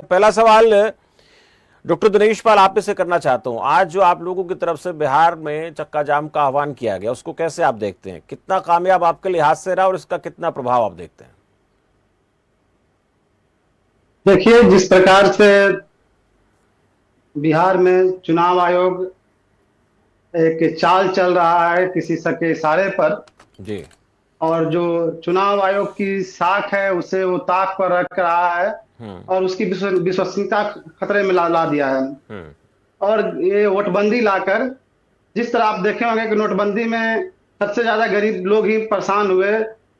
पहला सवाल डॉक्टर दिनेश पाल आप से करना चाहता हूं। आज जो आप लोगों की तरफ से बिहार में चक्का जाम का आह्वान किया गया, उसको कैसे आप देखते हैं? कितना कामयाब आपके लिहाज से रहा और इसका कितना प्रभाव आप देखते हैं? देखिए, जिस प्रकार से बिहार में चुनाव आयोग एक चाल चल रहा है किसी के इशारे पर, जी। और जो चुनाव आयोग की साख है उसे वो ताक पर रख रहा है और उसकी विश्वसनीयता खतरे में ला दिया है। हम्म। और ये नोटबंदी लाकर, जिस तरह आप देखे होंगे कि नोटबंदी में सबसे ज्यादा गरीब लोग ही परेशान हुए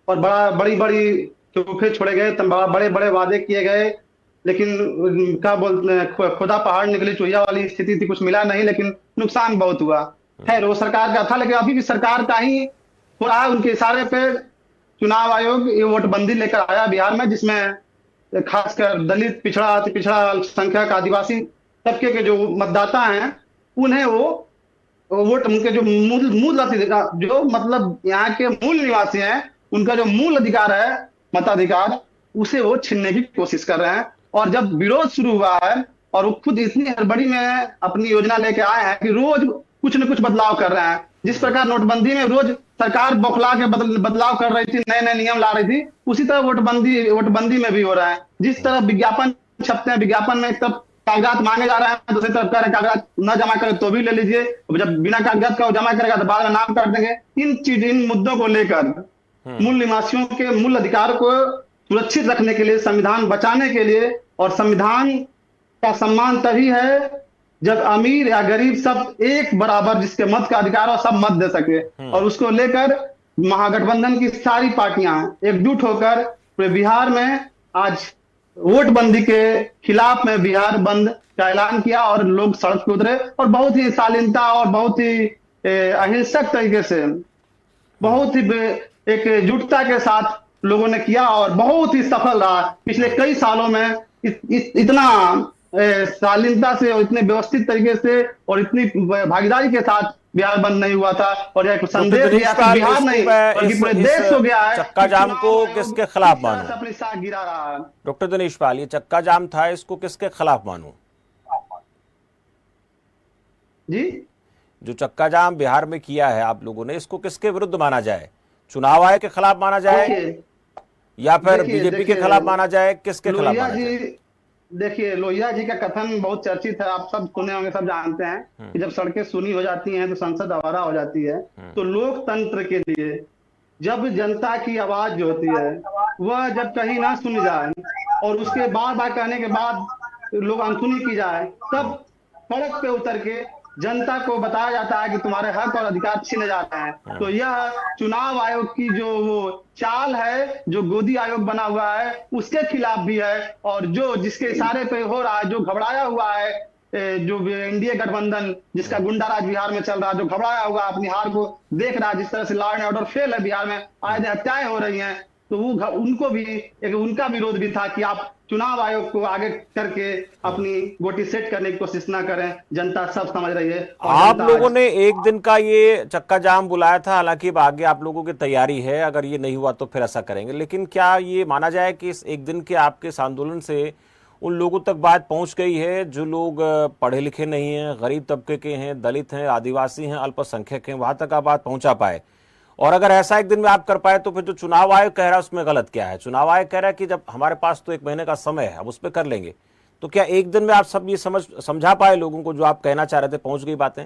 और बड़ी बड़ी तोहफे छोड़े गए, बड़े बड़े वादे किए गए, लेकिन क्या बोलते हैं, खुदा पहाड़ निकली चुहिया वाली स्थिति थी, कुछ मिला नहीं, लेकिन नुकसान बहुत हुआ। खैर, वो सरकार का था, लेकिन अभी भी सरकार का ही हो रहा है। उनके इशारे पे चुनाव आयोग ये नोटबंदी लेकर आया बिहार में, जिसमें खासकर दलित, पिछड़ा, अति पिछड़ा, अल्पसंख्यक, आदिवासी तबके के जो मतदाता हैं, उन्हें वो वोट, उनके जो मूल मूल अधिकार, जो मतलब यहाँ के मूल निवासी हैं, उनका जो मूल अधिकार है, मताधिकार, उसे वो छीनने की कोशिश कर रहे हैं। और जब विरोध शुरू हुआ है, और वो खुद इतनी हड़बड़ी में अपनी योजना लेके आए हैं कि रोज कुछ न कुछ बदलाव कर रहे हैं। जिस प्रकार नोटबंदी में रोज सरकार बौखला के बदलाव कर रही थी, नए नए नियम ला रही थी, उसी तरह वोटबंदी में भी हो रहा है। जिस तरह विज्ञापन छपते हैं, विज्ञापन में एक तरफ कागजात मांगे जा रहे हैं, दूसरी तरफ कह रहे हैं कागजात न जमा करे तो भी ले लीजिए, जब बिना कागजात का वो जमा करेगा तो बाद में नाम काट देंगे। इन मुद्दों को लेकर मूल निवासियों के मूल अधिकार को सुरक्षित रखने के लिए, संविधान बचाने के लिए, और संविधान का सम्मान तभी है जब अमीर या गरीब सब एक बराबर, जिसके मत का अधिकार हो, सब मत दे सके। और उसको लेकर महागठबंधन की सारी पार्टियां एकजुट होकर पूरे बिहार में आज वोटबंदी के खिलाफ में बिहार बंद का ऐलान किया, और लोग सड़क पे उतरे और बहुत ही शालीनता और बहुत ही अहिंसक तरीके से, बहुत ही एक एकजुटता के साथ लोगों ने किया, और बहुत ही सफल रहा। पिछले कई सालों में इतना शालीनता से और इतने व्यवस्थित तरीके से और इतनी भागीदारी के साथ बिहार बंद नहीं हुआ था। और यह संदेश बिहार नहीं बल्कि पूरे देश को गया है। चक्का जाम को किसके खिलाफ मानूं? अपनी साख गिरा रहा है। डॉक्टर दिनेश पाल, ये चक्का जाम था, इसको किसके खिलाफ मानूं? जी, जो चक्का जाम बिहार में किया है आप लोगों ने, इसको किसके विरुद्ध माना जाए? चुनाव आयोग के खिलाफ माना जाए या फिर बीजेपी के खिलाफ माना जाए? किसके खिलाफ माना जाए? देखिए, लोहिया जी का कथन बहुत चर्चित है, आप सब सुने होंगे, सब जानते हैं कि जब सड़कें सूनी हो जाती हैं तो संसद आवारा हो जाती है। तो लोकतंत्र के लिए जब जनता की आवाज जो होती है वह जब कहीं ना सुनी जाए और उसके बार बार कहने के बाद लोग अनसुनी की जाए, तब सड़क पे उतर के जनता को बताया जाता है कि तुम्हारे हक और अधिकार छीने जाते हैं। तो यह चुनाव आयोग की जो वो चाल है, जो गोदी आयोग बना हुआ है, उसके खिलाफ भी है। और जो जिसके इशारे पे हो रहा है, जो घबराया हुआ है, जो एनडीए गठबंधन जिसका गुंडा राज बिहार में चल रहा है, जो घबराया हुआ अपनी हार को देख रहा है, जिस तरह से लॉ एंड ऑर्डर फेल है बिहार में, आए दिन हत्याएं हो रही हैं, तो वो उनको भी उनका विरोध भी था कि आप चुनाव आयोग को आगे करके अपनी गोटी सेट करने की कोशिश ना करें। जनता सब समझ रही है। आप लोगों ने एक दिन का ये चक्का जाम बुलाया था, हालांकि आगे आप लोगों की तैयारी है, अगर ये नहीं हुआ तो फिर ऐसा करेंगे, लेकिन क्या ये माना जाए कि इस एक दिन के आपके इस आंदोलन से उन लोगों तक बात पहुंच गई है जो लोग पढ़े लिखे नहीं हैं, गरीब तबके के हैं, दलित हैं, आदिवासी हैं, अल्पसंख्यक हैं, वहां तक आप बात पहुंचा पाए? और अगर ऐसा एक दिन में आप कर पाए तो फिर जो चुनाव आयोग कह रहा है उसमें गलत क्या है? चुनाव आयोग कह रहा है कि जब हमारे पास तो 1 महीने का समय है, अब उस पर कर लेंगे, तो क्या एक दिन में आप सब ये समझा पाए लोगों को जो आप कहना चाह रहे थे? पहुंच गई बातें?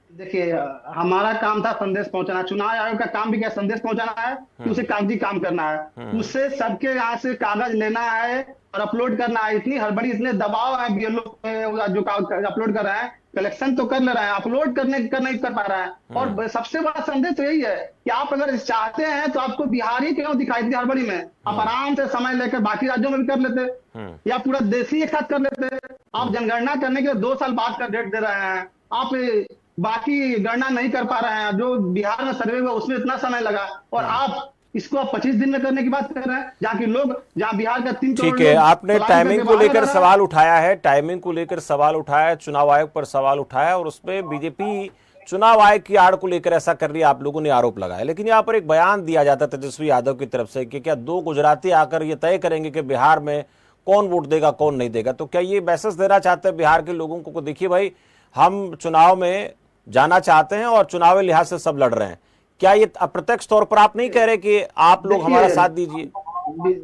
देखिए, हमारा काम था संदेश पहुंचाना। चुनाव आयोग का काम भी क्या संदेश पहुंचाना है, उसे कागजी काम करना है, उससे सबके यहाँ से कागज लेना है और अपलोड करना है। इतनी हड़बड़ी, इतने दबाव है बीएलओ जो अपलोड कर रहे हैं, कलेक्शन तो कर ले रहे हैं, अपलोड करने का नहीं कर पा रहा है। और सबसे बड़ा संदेश तो यही है कि आप अगर चाहते हैं तो आपको बिहार ही क्यों दिखाई दी हड़बड़ी में, आप आराम से समय लेकर बाकी राज्यों में भी कर लेते या पूरा देश ही एक साथ कर लेते। आप जनगणना करने के 2 साल बाद का डेट दे रहे हैं, आप बाकी गणना नहीं कर पा रहे हैं। जो बिहार में सर्वे हुआ उसमें इतना समय लगा, और आप इसको आप 25 दिन में करने की बात कर रहे हैं, जहाँ की लोग, जहाँ बिहार का 3 करोड़। ठीक है, आपने टाइमिंग को लेकर सवाल उठाया है, टाइमिंग को लेकर सवाल उठाया है, चुनाव आयोग पर सवाल उठाया, और उसमें बीजेपी चुनाव आयोग की आड़ को लेकर ऐसा कर रही है, आप लोगों ने आरोप लगाया। लेकिन यहाँ पर एक बयान दिया जाता तेजस्वी यादव की तरफ से कि क्या 2 गुजराती आकर ये तय करेंगे कि बिहार में कौन वोट देगा कौन नहीं देगा। तो क्या ये मैसेज देना चाहते हैं बिहार के लोगों को, देखिए भाई हम चुनाव में जाना चाहते हैं और चुनावी लिहाज से सब लड़ रहे हैं। क्या ये अप्रत्यक्ष तौर पर आप नहीं कह रहे कि आप लोग हमारा साथ दीजिए?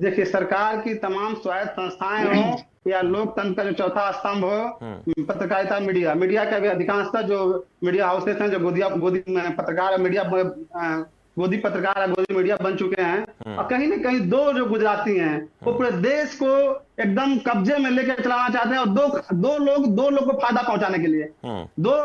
देखिए, सरकार की तमाम स्वायत्त संस्थाएं हो या लोकतंत्र का जो चौथा स्तंभ हो, पत्रकारिता, मीडिया का भी अधिकांशतः जो मीडिया हाउसेस हैं, जो गोदी पत्रकार मीडिया गोदी पत्रकार है, गोदी मीडिया बन चुके हैं। और कहीं ना कहीं दो जो गुजराती हैं वो पूरे देश को एकदम कब्जे में लेकर चलाना चाहते हैं, और दो लोग को फायदा पहुंचाने के लिए दो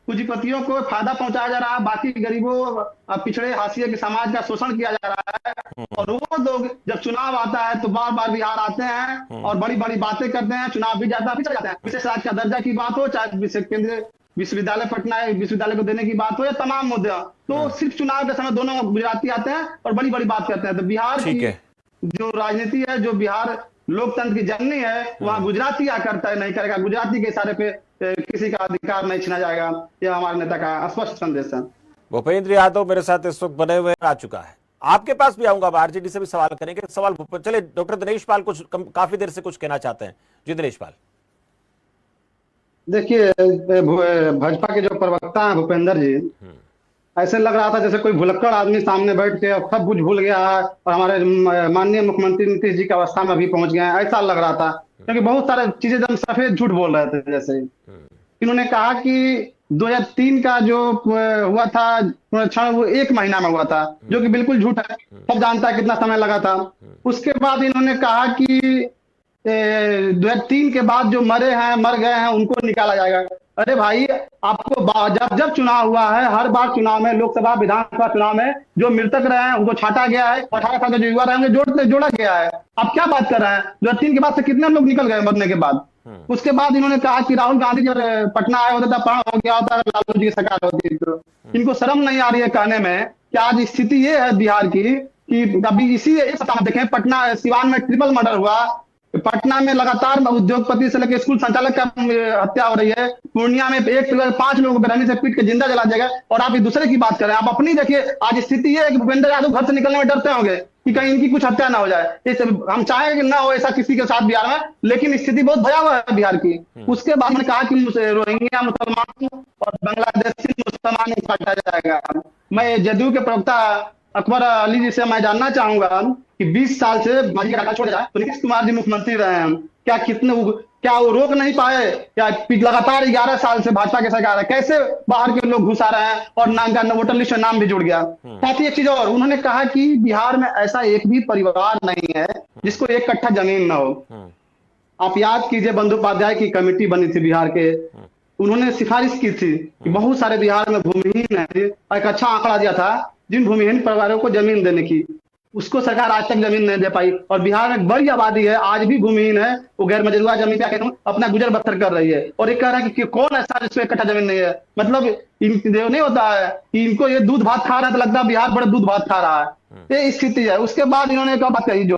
पूंजीपतियों को फायदा पहुंचाया जा रहा है, बाकी गरीबों पिछड़े हाशिए के समाज का शोषण किया जा रहा है। और वो लोग जब चुनाव आता है तो बार बार बिहार आते हैं और बड़ी बड़ी बातें करते हैं, चुनाव भी जाता है, फिर चले जाते हैं। विशेष राज्य का दर्जा की बात हो, चाहे केंद्रीय विश्वविद्यालय पटना विश्वविद्यालय को देने की बात हो, या तमाम मुद्दे, तो सिर्फ चुनाव के समय दोनों गुजराती आते हैं और बड़ी बड़ी बात करते हैं। तो बिहार की जो राजनीति है, जो बिहार लोकतंत्र की जननी है, वहां गुजराती आकर तय नहीं करेगा, गुजराती के इशारे पे किसी का अधिकार नहीं छीना जाएगा। यह हमारे नेता का स्पष्ट संदेश है। भूपेंद्र यादव मेरे साथ इस वक्त बने हुए आ चुका है, आपके पास भी आऊंगा, आरजेडी से भी सवाल करेंगे। सवाल चले डॉक्टर दिनेश पाल कुछ काफी देर से कुछ कहना चाहते हैं। जी दिनेश पाल। देखिए, भाजपा के जो प्रवक्ता हैं भूपेंद्र जी, ऐसे लग रहा था जैसे कोई भुलक्कड़ आदमी सामने बैठ के अब सब कुछ भूल गया है और हमारे माननीय मुख्यमंत्री नीतीश जी की अवस्था में अभी पहुंच गए हैं, ऐसा लग रहा था। क्योंकि बहुत सारे चीजें एकदम सफेद झूठ बोल रहे थे। जैसे इन्होंने कहा कि 2003 का जो हुआ था पुनरीक्षण, वो 1 महीना में हुआ था, जो कि बिल्कुल झूठ है। सब जानता है कितना समय लगा था। उसके बाद इन्होंने कहा कि 2003 के बाद जो मर गए हैं उनको निकाला जाएगा। अरे भाई, आपको जब चुनाव हुआ है, हर बार चुनाव में, लोकसभा विधानसभा चुनाव में जो मृतक रहे हैं उनको छांटा गया है, 18 साल के जो युवा रहे होंगे जोड़ा गया है। आप क्या बात कर रहे हैं? 2003 के बाद से कितने लोग निकल गए मरने के बाद? उसके बाद इन्होंने कहा कि राहुल गांधी जब पटना आए होते, तब प्राण हो गया होता, लालू जी की सरकार होती। तो इनको शर्म नहीं आ रही है कहने में कि आज स्थिति ये है बिहार की कि अभी इसी एक सप्ताह में देखें, पटना सिवान में ट्रिपल मर्डर हुआ, पटना में लगातार उद्योगपति से लेकर स्कूल संचालक का हत्या हो रही है, पूर्णिया में 5 लोगों को बेरहमी से पीट के जिंदा जला देगा, और आप एक दूसरे की बात करें। आप अपनी देखिए, आज स्थिति ये है कि भूपेंद्र यादव घर से निकलने में डरते होंगे कि कहीं इनकी कुछ हत्या ना हो जाए। हम चाहेंगे कि ना हो ऐसा किसी के साथ बिहार में, लेकिन स्थिति बहुत भयावह है बिहार की। उसके बाद मैंने कहा कि रोहिंग्या मुसलमान और बांग्लादेशी मुसलमान को काटा जाएगा। मैं जदयू के प्रवक्ता अकबर अली जी से मैं जानना चाहूंगा कि 20 साल से भाजपा का राज छोड़ जाए तो नीतीश कुमार जी मुख्यमंत्री रहे हैं, क्या वो रोक नहीं पाए? या लगातार 11 साल से भाजपा की सरकार है, कैसे बाहर के लोग घुसा रहे हैं और नाम का वोटर लिस्ट में नाम भी जुड़ गया। साथ ही एक चीज और, उन्होंने कहा कि बिहार में ऐसा एक भी परिवार नहीं है जिसको 1 कट्ठा जमीन ना हो। आप याद कीजिए, बंदोपाध्याय की कमेटी बनी थी बिहार के, उन्होंने सिफारिश की थी कि बहुत सारे बिहार में भूमिहीन है, एक अच्छा आंकड़ा दिया था जिन भूमिहीन परिवारों को जमीन देने की, उसको सरकार आज तक जमीन नहीं दे पाई। और बिहार में बड़ी आबादी है, आज भी भूमिहीन है, वो गैर मजरूआ जमीन पे आके अपना गुजर बसर कर रही है। और ये कह रहा है कि कौन ऐसा जिसको 1 कट्ठा जमीन नहीं है? मतलब नहीं होता है कि इनको ये दूध भात खा रहा है तो लगता है बिहार बड़े दूध भात खा रहा है, ये स्थिति है। उसके बाद इन्होंने एक बात कही, जो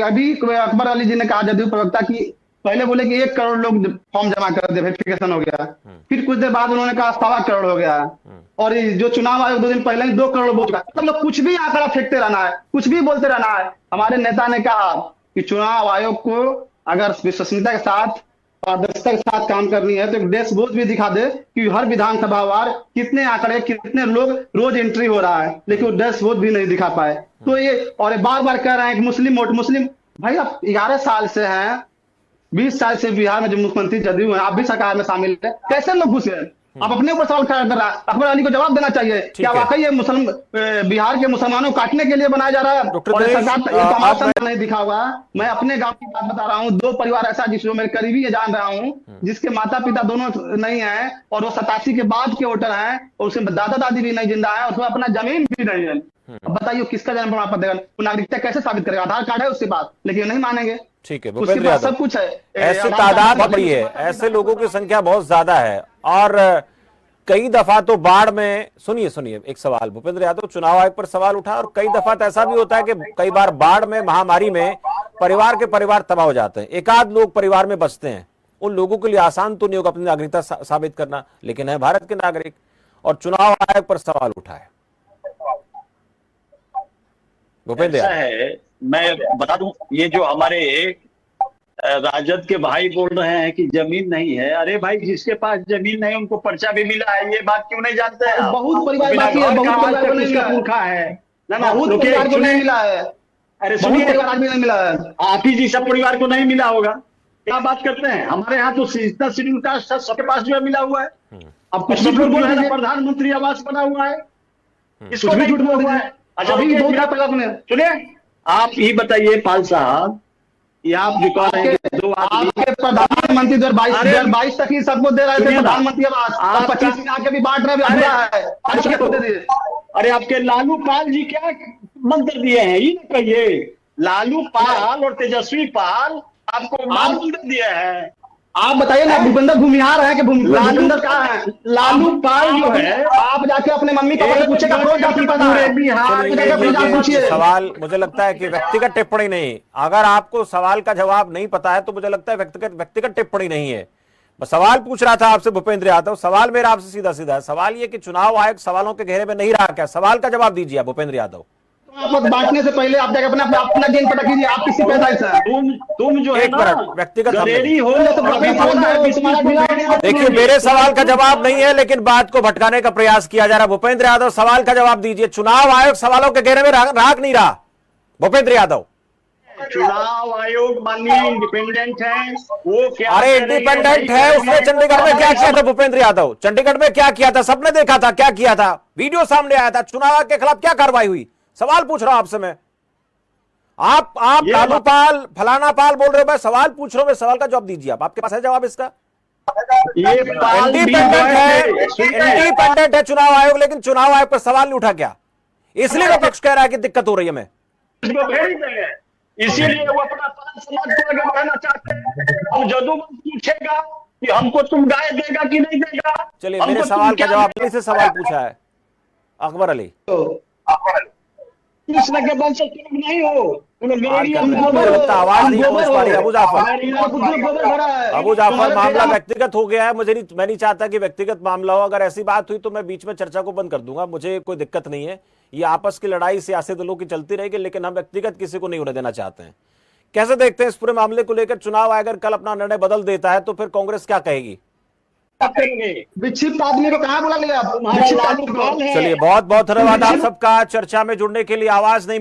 अभी अकबर अली जी ने कहा, जदयू प्रवक्ता, की पहले बोले कि 1 करोड़ लोग फॉर्म जमा कर दे, वेरिफिकेशन हो गया। फिर कुछ देर बाद उन्होंने कहा 1.25 करोड़ हो गया, और जो चुनाव आयोग 2 दिन पहले ही 2 करोड़ बोल चुका। मतलब कुछ भी आंकड़ा फेंकते रहना है, कुछ भी बोलते रहना है। हमारे नेता ने कहा कि चुनाव आयोग को अगर विश्वसनीयता के साथ, पारदर्शिता के साथ काम करनी है तो एक डैशबोर्ड भी दिखा दे कि हर विधानसभा वार कितने आंकड़े, कितने लोग रोज एंट्री हो रहा है, लेकिन वो डैशबोर्ड भी नहीं दिखा पाए। तो ये, और बार बार कह रहे हैं कि मुस्लिम भाई, आप 11 साल से हैं, 20 साल से बिहार में जो मुख्यमंत्री जदयू है, आप भी सरकार में शामिल है, कैसे लोग घुसे हैं? आप अपने ऊपर सवाल खड़ा कर रहा है। अकबर अली को जवाब देना चाहिए, क्या वाकई ये बिहार के मुसलमानों को काटने के लिए बनाया जा रहा है? और सरकार नहीं दिखा हुआ। मैं अपने गांव की बात बता रहा हूँ, 2 परिवार ऐसा जिसको मेरे करीबी जान रहा हूँ, जिसके माता पिता दोनों नहीं है, और वो 87 के बाद के वोटर हैं, और उसके दादा दादी भी नहीं जिंदा है, उसमें अपना जमीन भी नहीं है। अब बताइए किसका जन्म प्रमाण पत्र देगा? नागरिकता कैसे साबित करेगा? आधार कार्ड है उसके पास, लेकिन नहीं मानेंगे। ठीक है भूपेंद्र यादव, सब कुछ है, ऐसे तादाद बड़ी है, ऐसे लोगों की संख्या बहुत ज्यादा है। और कई दफा तो बाढ़ में, सुनिए एक सवाल भूपेंद्र यादव, चुनाव आयोग पर सवाल उठा, और कई दफा तो ऐसा भी होता है कि कई बार बाढ़ में, महामारी में परिवार के परिवार तबाह हो जाते हैं, 1 लोग परिवार में बचते हैं। उन लोगों के लिए आसान तो नहीं होगा अपनी नागरिकता साबित करना, लेकिन है भारत के नागरिक, और चुनाव आयोग पर सवाल उठा है। भूपेंद्र ऐसा है, मैं बता दूं, ये जो हमारे राजद के भाई बोल रहे हैं कि जमीन नहीं है, अरे भाई जिसके पास जमीन नहीं उनको पर्चा भी मिला है, ये बात क्यों नहीं जानते हैं आप? बहुत परिवार बिना बाकी है, घर बहुत का आज परिवार तक को नहीं उसका मिला है। पुरखा है ना। बहुत रुकिए, परिवार को नहीं सुनिए। मिला है, अरे बहुत सुनिए, परिवार भी नहीं मिला है। आप ही जैसा परिवार को नहीं मिला होगा, क्या बात करते हैं? हमारे यहाँ तो इतना शेड्यूल कास्ट था, सबके पास जो है मिला हुआ है। अब कुछ सब भी लोग झूठ जो बोल है ना, दीजिए, प्रधानमंत्री आवास बना हुआ है, इसको कुछ भी नहीं झूठ मिला बोल हुआ दीजिए। है। अच्छा अभी रुकिए, बहुत मेरा- परिवार ने सुनिए, आप ही बताइए पाल साहब, ये आप जो कह रहे हैं कि दो आदमी, आपके प्रधानमंत्री 2022 तक ही सबको दे रहे थे सुनिए ना, प्रधानमंत्री आवास, अब आपका- 25 में आके भी बांट रहे हैं, अभी अधूरा है, आज क्या दे दिए। अरे आपके लालू पाल जी क्या मंत्र दिए हैं, ये ना कहिए। लालू पाल और तेजस्वी पाल आपको मंत्र दिए हैं। आप बताइए ना, भूपेंद्र भूमिहार है कि भूपेंद्र कहाँ है? लालू पाल जो है, आप जाके अपने मम्मी पापा से पूछेगा, कौन जाति पता पूरे है? बिहार चलिए, में जाके अपनी जात पूछिए। सवाल मुझे लगता है कि व्यक्तिगत टिप्पणी नहीं, अगर आपको सवाल का जवाब नहीं पता है तो मुझे लगता है व्यक्तिगत टिप्पणी नहीं है। बस सवाल पूछ रहा था आपसे भूपेंद्र यादव, सवाल मेरा आपसे सीधा सीधा है। सवाल ये कि चुनाव आयोग सवालों के घेरे में नहीं रहा क्या? सवाल का जवाब दीजिए आप भूपेंद्र यादव। आप बांटने से पहले आप जाके अपना गेंद पटक कीजिए, आप किसी पैदाइश है? तुम जो है एक ना, मिनट, व्यक्तिगत हम गडेरी हो तो अपनी फोन दो, तुम्हारा जिला- देखिए, मेरे सवाल का जवाब नहीं है, लेकिन बात को भटकाने का प्रयास किया जा रहा है। भूपेंद्र यादव सवाल का जवाब दीजिए। चुनाव आयोग सवालों के घेरे में रहा नहीं रहा? भूपेंद्र यादव, चुनाव आयोग माननीय इंडिपेंडेंट है, वो क्या अरे करेंगे, इंडिपेंडेंट नहीं है, करेंगे। उसने चंडीगढ़ में क्या किया था? भूपेंद्र यादव, चंडीगढ़ में क्या किया था? सबने देखा था क्या किया था, वीडियो सामने आया था। चुनाव आयोग के खिलाफ क्या कार्रवाई हुई? सवाल पूछ रहा हूं आपसे मैं। आप लालू पाल फलाना पाल बोल रहे हो, मैं सवाल पूछ रहा हूं, मैं सवाल का जवाब दीजिए आप। आपके पास है जवाब इसका? ये पाल भी इंडिपेंडेंट है, सुनिए, इंडिपेंडेंट है चुनाव आयोग, लेकिन चुनाव आयोग पर सवाल नहीं उठा क्या? इसलिए विपक्ष कह रहा है कि दिक्कत हो रही है। मैं इसको भेज देंगे, इसीलिए वो अपना पाल समाज को आगे बढ़ाना चाहते हैं। अब जदू पूछेगा कि हमको तुम गाय देगा कि नहीं देगा। चलिए, हमको मेरे तुम सवाल का क्या जवाब देगा? से सवाल पूछा है अकबर अली। कृष्ण के वंश से तुम नहीं हो, तुम गडेरी हो। मुझे लगता है आवाज नहीं पहुंच पा रही। अबू जाफर, गोबर भरा है। अबू जाफर, मामला व्यक्तिगत हो गया है। मैं नहीं चाहता कि व्यक्तिगत मामला हो। अगर ऐसी बात हुई तो मैं बीच में चर्चा को बंद कर दूंगा, मुझे कोई दिक्कत नहीं है। ये आपस की लड़ाई सियासी दलों की चलती रहेगी, लेकिन हम व्यक्तिगत किसी को नहीं होने देना चाहते हैं। कैसे देखते हैं इस पूरे मामले को लेकर? चुनाव आयोग अगर कल अपना निर्णय बदल देता है तो फिर कांग्रेस क्या कहेगी? विक्षिप्त आदमी को कहाँ बुला लिया आप? तुम्हारा विक्षिप्त लालू आदमी को। पाल है। चलिए, बहुत बहुत धन्यवाद आप सबका चर्चा में जुड़ने के लिए। आवाज नहीं